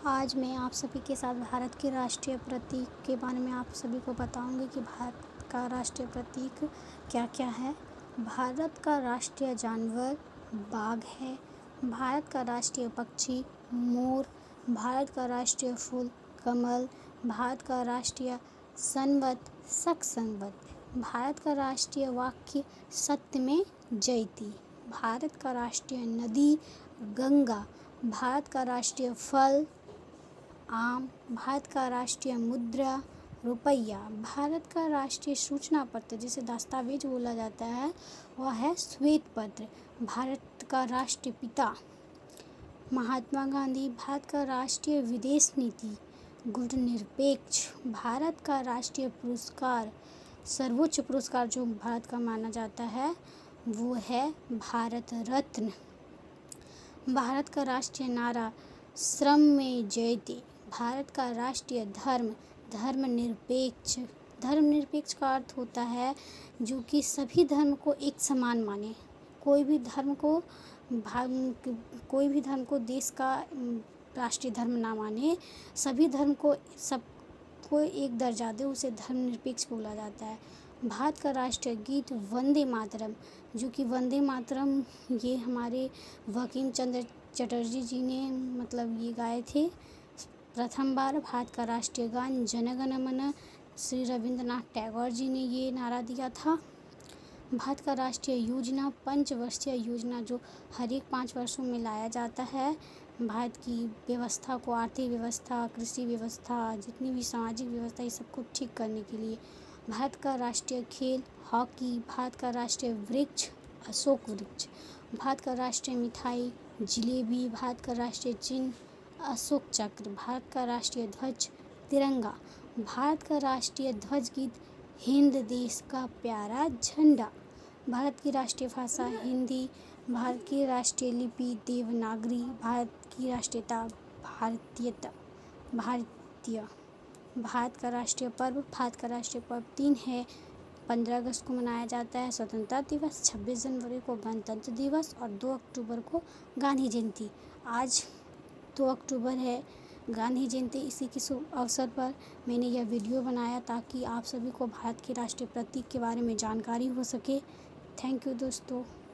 आज मैं आप सभी के साथ भारत के राष्ट्रीय प्रतीक के बारे में आप सभी को बताऊंगी कि भारत का राष्ट्रीय प्रतीक क्या क्या है। भारत का राष्ट्रीय जानवर बाघ है। भारत का राष्ट्रीय पक्षी मोर। भारत का राष्ट्रीय फूल कमल। भारत का राष्ट्रीय संवत शक संवत। भारत का राष्ट्रीय वाक्य सत्य में जयती। भारत का राष्ट्रीय नदी गंगा। भारत का राष्ट्रीय फल आम। भारत का राष्ट्रीय मुद्रा रुपया। भारत का राष्ट्रीय सूचना पत्र जिसे दस्तावेज बोला जाता है वह है श्वेत पत्र। भारत का राष्ट्रीय पिता महात्मा गांधी। भारत का राष्ट्रीय विदेश नीति गुणनिरपेक्ष। भारत का राष्ट्रीय पुरस्कार सर्वोच्च पुरस्कार जो भारत का माना जाता है वो है भारत रत्न। भारत का राष्ट्रीय नारा श्रम में जयते। भारत का राष्ट्रीय धर्म धर्मनिरपेक्ष। धर्मनिरपेक्ष का अर्थ होता है जो कि सभी धर्म को एक समान माने। कोई भी धर्म को देश का राष्ट्रीय धर्म ना माने, सभी धर्म को सबको एक दर्जा दे, उसे धर्मनिरपेक्ष बोला जाता है। भारत का राष्ट्रीय गीत वंदे मातरम, जो कि वंदे मातरम ये हमारे बंकिम चंद्र चटर्जी जी ने ये गाए थे प्रथम बार। भारत का राष्ट्रीय गान जन गण मन, श्री रविंद्रनाथ टैगोर जी ने ये नारा दिया था। भारत का राष्ट्रीय योजना पंचवर्षीय योजना जो हर एक 5 वर्षों में लाया जाता है भारत की व्यवस्था को, आर्थिक व्यवस्था, कृषि व्यवस्था, जितनी भी सामाजिक व्यवस्था ये सबको ठीक करने के लिए। भारत का राष्ट्रीय खेल हॉकी। भारत का राष्ट्रीय वृक्ष अशोक वृक्ष। भारत का राष्ट्रीय मिठाई जलेबी। भारत का राष्ट्रीय चिन्ह अशोक चक्र। भारत का राष्ट्रीय ध्वज तिरंगा। भारत का राष्ट्रीय ध्वज गीत हिंद देश का प्यारा झंडा। भारत की राष्ट्रीय भाषा हिंदी। भारत की राष्ट्रीय लिपि देवनागरी। भारत की राष्ट्रीयता भारतीय। भारत का राष्ट्रीय पर्व 3 है। 15 अगस्त को मनाया जाता है स्वतंत्रता दिवस, 26 जनवरी को गणतंत्र दिवस और 2 अक्टूबर को गांधी जयंती। आज 2 अक्टूबर है गांधी जयंती। इसी के शुभ अवसर पर मैंने यह वीडियो बनाया ताकि आप सभी को भारत के राष्ट्रीय प्रतीक के बारे में जानकारी हो सके। थैंक यू दोस्तों।